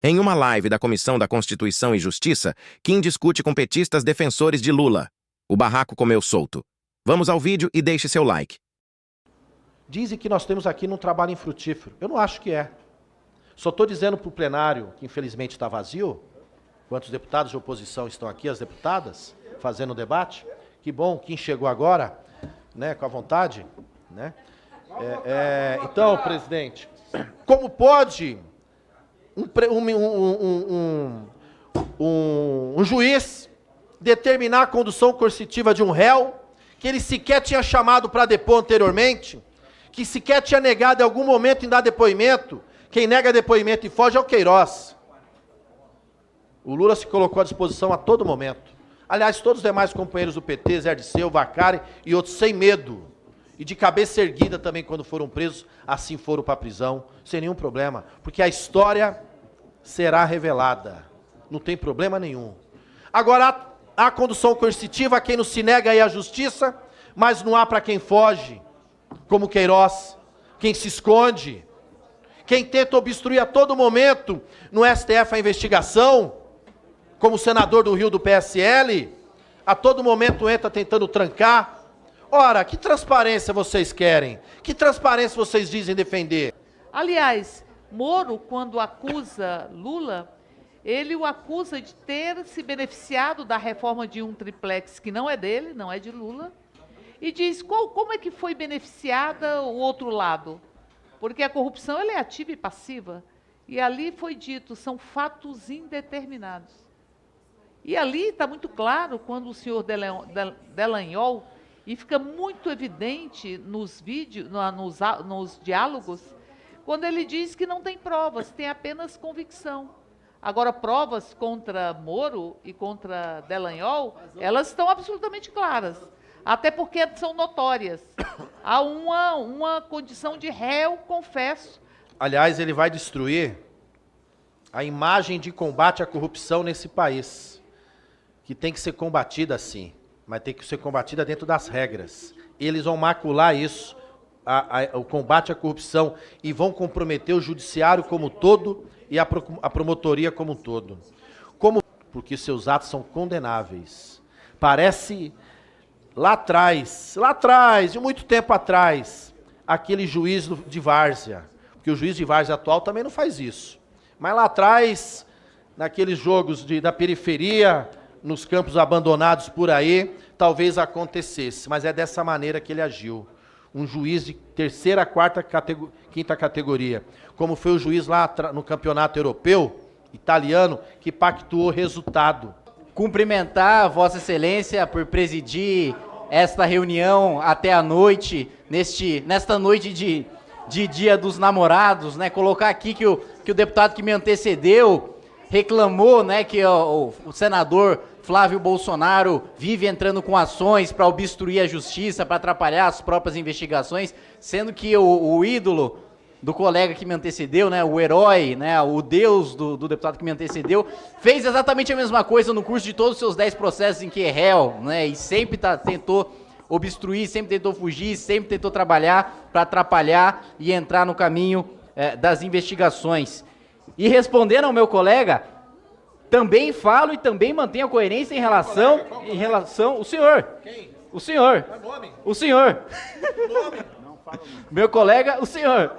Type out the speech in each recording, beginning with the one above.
Em uma live da Comissão da Constituição e Justiça, Kim discute com petistas defensores de Lula. O barraco comeu solto. Vamos ao vídeo e deixe seu like. Dizem que nós temos aqui num trabalho infrutífero. Eu não acho que é. Só estou dizendo para o plenário, que infelizmente está vazio, quantos deputados de oposição estão aqui, as deputadas, fazendo o debate. Que bom, quem chegou agora, né, com a vontade. Né? Então, presidente, como pode um juiz determinar a condução coercitiva de um réu que ele sequer tinha chamado para depor anteriormente, que sequer tinha negado em algum momento em dar depoimento? Quem nega depoimento e foge é o Queiroz. O Lula se colocou à disposição a todo momento. Aliás, todos os demais companheiros do PT, Zé Dirceu, Vacari e outros, sem medo. E de cabeça erguida também, quando foram presos, assim foram para a prisão, sem nenhum problema. Porque a história será revelada. Não tem problema nenhum. Agora, há condução coercitiva a quem não se nega aí à justiça, mas não há para quem foge, como Queiroz, quem se esconde, quem tenta obstruir a todo momento no STF a investigação, como o senador do Rio do PSL, a todo momento entra tentando trancar. Ora, que transparência vocês querem? Que transparência vocês dizem defender? Aliás, Moro, quando acusa Lula, ele o acusa de ter se beneficiado da reforma de um triplex que não é dele, não é de Lula, e diz como é que foi beneficiada o outro lado. Porque a corrupção ela é ativa e passiva. E ali foi dito, são fatos indeterminados. E ali está muito claro quando o senhor Dallagnol, e fica muito evidente nos vídeos, nos diálogos, quando ele diz que não tem provas, tem apenas convicção. Agora, provas contra Moro e contra Dallagnol, elas estão absolutamente claras. Até porque são notórias. Há uma condição de réu, confesso. Aliás, ele vai destruir a imagem de combate à corrupção nesse país, que tem que ser combatida sim, mas tem que ser combatida dentro das regras. Eles vão macular isso, o combate à corrupção, e vão comprometer o judiciário como um todo e a promotoria como um todo. Porque seus atos são condenáveis. Parece lá atrás, de muito tempo atrás, aquele juiz de várzea, porque o juiz de várzea atual também não faz isso. Mas lá atrás, naqueles jogos da periferia, nos campos abandonados por aí, talvez acontecesse, mas é dessa maneira que ele agiu. Um juiz de terceira, quarta, quinta categoria, como foi o juiz lá no campeonato europeu, italiano, que pactuou resultado. Cumprimentar Vossa Excelência por presidir esta reunião até a noite, nesta noite de Dia dos Namorados, né? Colocar aqui que o deputado que me antecedeu reclamou, né, que o senador Flávio Bolsonaro vive entrando com ações para obstruir a justiça, para atrapalhar as próprias investigações, sendo que o ídolo do colega que me antecedeu, né, o herói, né, o deus do deputado que me antecedeu, fez exatamente a mesma coisa no curso de todos os seus 10 processos em que é réu, né, e sempre tentou obstruir, sempre tentou fugir, sempre tentou trabalhar para atrapalhar e entrar no caminho das investigações. E respondendo ao meu colega, também falo e também mantenho a coerência em relação... O senhor. Quem? O senhor. O senhor. Meu colega, o senhor.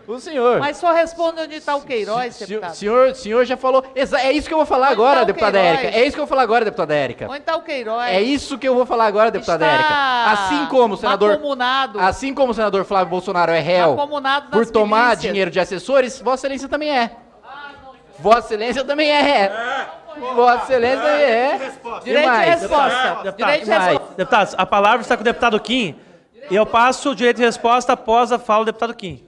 O senhor. Mas só responde onde está o Queiroz, deputado. O senhor já falou... É isso que eu vou falar agora, deputada Érica. É isso que eu vou falar agora, deputada Érica. Onde está o Queiroz? É isso que eu vou falar agora, deputada Érica. Assim como o senador Flávio Bolsonaro é réu por tomar dinheiro de assessores, Vossa Excelência também é. Vossa Excelência também é. Vossa Excelência também é. Direito de resposta. Direito de resposta. Deputados, a palavra está com o deputado Kim e eu passo o direito de resposta após a fala do deputado Kim.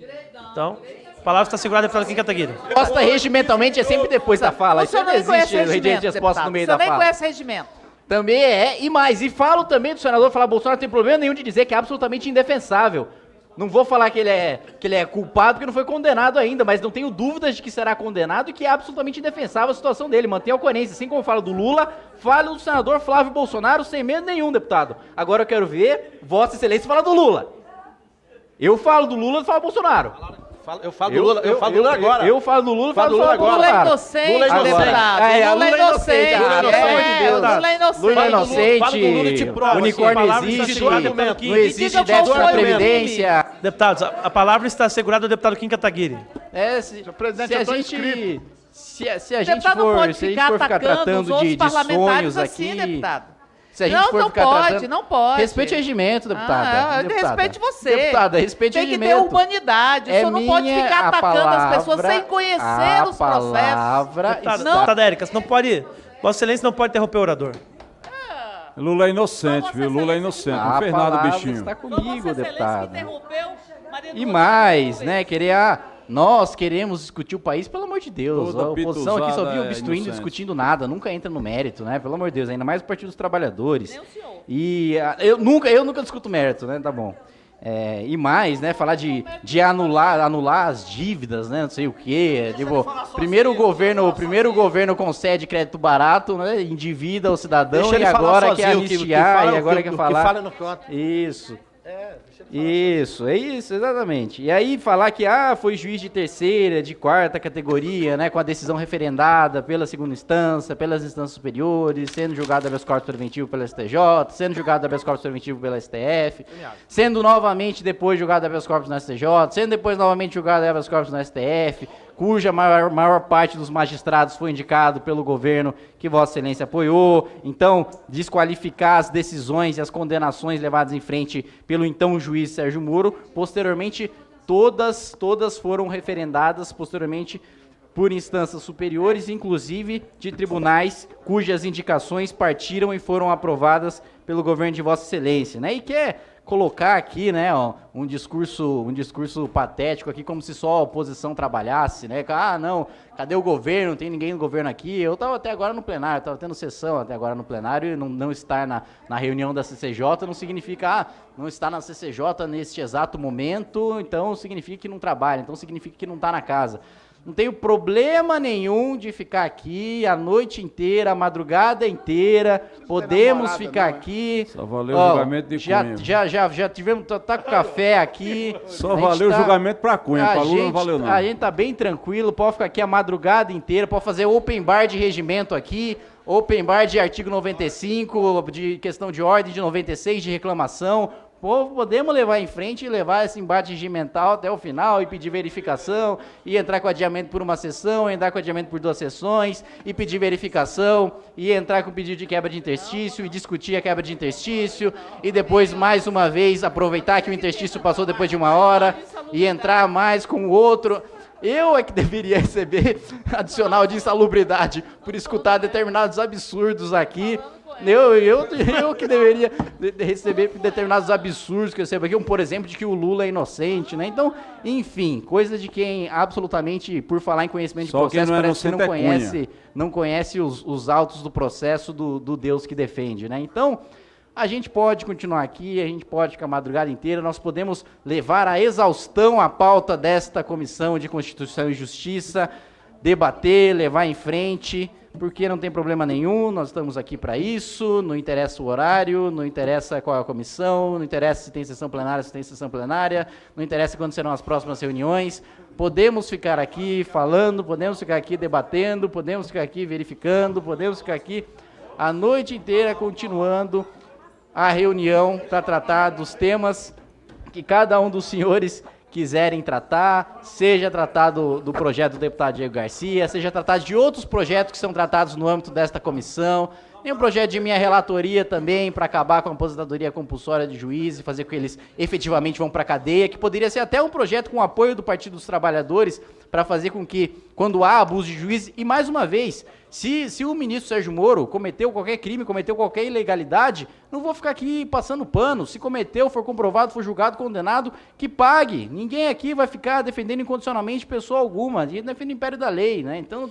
Então, a palavra está segurada do deputado Kim Kataguiri. Resposta regimentalmente é sempre depois da fala. Isso não existe o direito de resposta no meio da fala. Você nem conhece regimento. Também é, e mais. E falo também do senador Flávio Bolsonaro, não tem problema nenhum de dizer que é absolutamente indefensável. Não vou falar que ele é culpado porque não foi condenado ainda, mas não tenho dúvidas de que será condenado e que é absolutamente indefensável a situação dele. Mantenha a coerência. Assim como falo do Lula, falo do senador Flávio Bolsonaro sem medo nenhum, deputado. Agora eu quero ver Vossa Excelência falar do Lula. Eu falo do Lula e do Flávio Bolsonaro. Eu falo do Lula, eu falo do Lula agora. Eu falo do Lula, Falo do Lula agora. Lula é Lula inocente, é inocente. deputado. É, Lula é inocente. Lula é inocente. Lula é inocente. Lula é inocente, Fala do Lula e te prova, unicórnio a palavra está existe, segurada, deputado não Kim. existe Diga qual déficit foi da o Previdência. Deputados, a palavra está assegurada ao deputado Kim Kataguiri. Se presidente, a eu tô gente... inscrito. Se a O gente deputado não pode for ficar ficar atacando tratando os outros de parlamentares sonhos assim, aqui... deputado. Se a gente Não, for não ficar pode, tratando... não pode. Respeite o regimento, deputada. Respeite você. Deputada, respeite o Tem que regimento. ter humanidade. O senhor não pode ficar atacando as pessoas sem conhecer os processos. Deputada Érica, você não pode... Vossa Excelência não pode interromper o orador. Lula é inocente, viu? Lula é inocente. Não fez nada, bichinho. Está comigo, deputada. E Maria mais, né? Nós queremos discutir o país, pelo amor de Deus. Toda A oposição aqui só pituzada vive é obstruindo, inocente. discutindo nada, nunca entra no mérito, né? Pelo amor de Deus, ainda mais o Partido dos Trabalhadores. Nem o senhor. E eu nunca discuto mérito, né? Tá bom. E mais, né? Falar de anular as dívidas, né? Não sei o quê. Tipo, primeiro o governo concede crédito barato, né? Endivida o cidadão Deixa e ele falar agora quer sozinho, anistiar e agora quer falar. Que fala no canto. Isso. Isso, exatamente. E aí falar que foi juiz de terceira, de quarta categoria, né, com a decisão referendada pela segunda instância, pelas instâncias superiores, sendo julgado habeas corpus preventivo pela STJ, sendo julgado habeas corpus preventivo pela STF, sendo novamente depois julgado habeas corpus na STJ, sendo depois novamente julgado habeas corpus na STF, cuja maior parte dos magistrados foi indicado pelo governo que Vossa Excelência apoiou. Então, desqualificar as decisões e as condenações levadas em frente pelo então juiz Sérgio Moro. Posteriormente, todas foram referendadas posteriormente por instâncias superiores, inclusive de tribunais cujas indicações partiram e foram aprovadas pelo governo de Vossa Excelência, né? E quer colocar aqui, né, um discurso patético aqui, como se só a oposição trabalhasse, né? Não, cadê o governo? Não tem ninguém no governo aqui. Eu estava até agora no plenário, estava tendo sessão até agora no plenário, e não estar na reunião da CCJ não significa, não estar na CCJ neste exato momento, então significa que não trabalha, então significa que não está na casa. Não tenho problema nenhum de ficar aqui a noite inteira, a madrugada inteira. Podemos ficar aqui. Só valeu o julgamento de Cunha. Já tivemos, tá com café aqui. Só valeu o julgamento pra Cunha, pra Lula não valeu não. A gente tá bem tranquilo, pode ficar aqui a madrugada inteira, pode fazer open bar de regimento aqui, open bar de artigo 95, de questão de ordem de 96, de reclamação. Podemos levar em frente e levar esse embate regimental até o final e pedir verificação, e entrar com adiamento por uma sessão, entrar com adiamento por 2 sessões, e pedir verificação, e entrar com pedido de quebra de interstício, e discutir a quebra de interstício, e depois, mais uma vez, aproveitar que o interstício passou depois de 1 hora, e entrar mais com o outro. Eu é que deveria receber adicional de insalubridade por escutar determinados absurdos aqui. Eu que deveria receber determinados absurdos que eu recebo aqui, por exemplo, de que o Lula é inocente, né? Então, enfim, coisa de quem absolutamente, por falar em conhecimento de processo, parece que não conhece os autos do processo do Deus que defende, né? Então, a gente pode continuar aqui, a gente pode ficar a madrugada inteira, nós podemos levar à exaustão a pauta desta Comissão de Constituição e Justiça, debater, levar em frente, porque não tem problema nenhum, nós estamos aqui para isso, não interessa o horário, não interessa qual é a comissão, não interessa se tem sessão plenária, se tem sessão plenária, não interessa quando serão as próximas reuniões, podemos ficar aqui falando, podemos ficar aqui debatendo, podemos ficar aqui verificando, podemos ficar aqui a noite inteira continuando a reunião para tratar dos temas que cada um dos senhores quiserem tratar, seja tratado do projeto do deputado Diego Garcia, seja tratado de outros projetos que são tratados no âmbito desta comissão, tem um projeto de minha relatoria também para acabar com a aposentadoria compulsória de juízes e fazer com que eles efetivamente vão para a cadeia, que poderia ser até um projeto com apoio do Partido dos Trabalhadores para fazer com que, quando há abuso de juízes, e mais uma vez, se o ministro Sérgio Moro cometeu qualquer crime, cometeu qualquer ilegalidade, não vou ficar aqui passando pano. Se cometeu, for comprovado, for julgado, condenado, que pague. Ninguém aqui vai ficar defendendo incondicionalmente pessoa alguma. A gente defende o império da lei, né? Então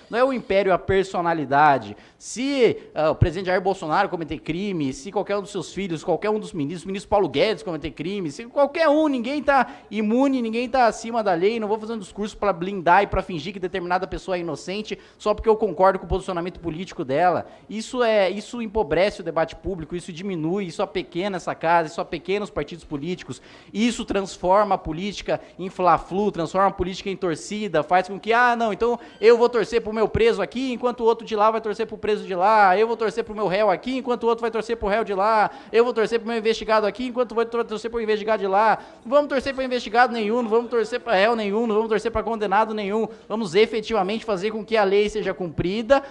não é o império a personalidade. Se o presidente Jair Bolsonaro cometer crime, se qualquer um dos seus filhos, qualquer um dos ministros, o ministro Paulo Guedes cometer crime, se qualquer um, ninguém está imune, ninguém está acima da lei, não vou fazer um discurso para blindar e para fingir que determinada pessoa é inocente só porque eu concordo com o posicionamento político dela. Isso empobrece o debate público, isso diminui, isso apequena essa casa, isso apequena os partidos políticos, isso transforma a política em fla-flu, transforma a política em torcida, faz com que, não, então eu vou torcer pro meu preso aqui, enquanto o outro de lá vai torcer pro preso de lá, eu vou torcer pro meu réu aqui, enquanto o outro vai torcer pro réu de lá, eu vou torcer pro meu investigado aqui, enquanto o outro vai torcer pro investigado de lá, não vamos torcer pro investigado nenhum, não vamos torcer para réu nenhum, não vamos torcer para condenado nenhum, vamos efetivamente fazer com que a lei seja cumprida,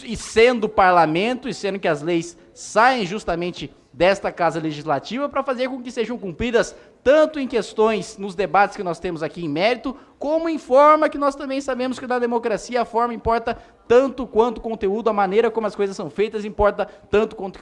e sendo o parlamento, e sendo que as leis saem justamente desta Casa Legislativa para fazer com que sejam cumpridas tanto em questões nos debates que nós temos aqui em mérito, como em forma, que nós também sabemos que na democracia a forma importa tanto quanto o conteúdo, a maneira como as coisas são feitas importa tanto quanto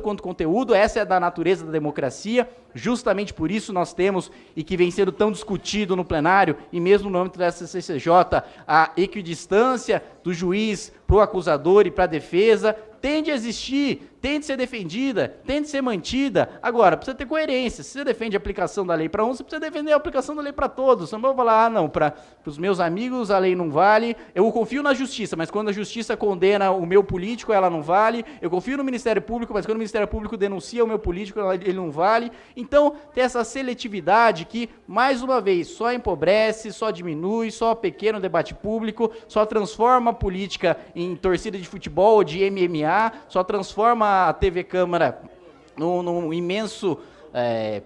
o conteúdo, essa é da natureza da democracia, justamente por isso nós temos, e que vem sendo tão discutido no plenário, e mesmo no âmbito da CCJ, a equidistância do juiz para o acusador e para a defesa, tende a existir, tende a ser defendida, tende a ser mantida. Agora, precisa ter coerência. Se você defende a aplicação da lei para um, você precisa defender a aplicação da lei para todos. Você não vai falar, não, para os meus amigos a lei não vale. Eu confio na justiça, mas quando a justiça condena o meu político, ela não vale. Eu confio no Ministério Público, mas quando o Ministério Público denuncia o meu político, ele não vale. Então, tem essa seletividade que, mais uma vez, só empobrece, só diminui, só pequena o debate público, só transforma a política em torcida de futebol, de MMA, só transforma a TV Câmara num imenso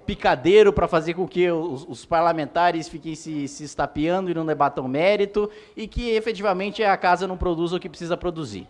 picadeiro para fazer com que os parlamentares fiquem se estapeando e não debatam mérito, e que efetivamente a casa não produza o que precisa produzir.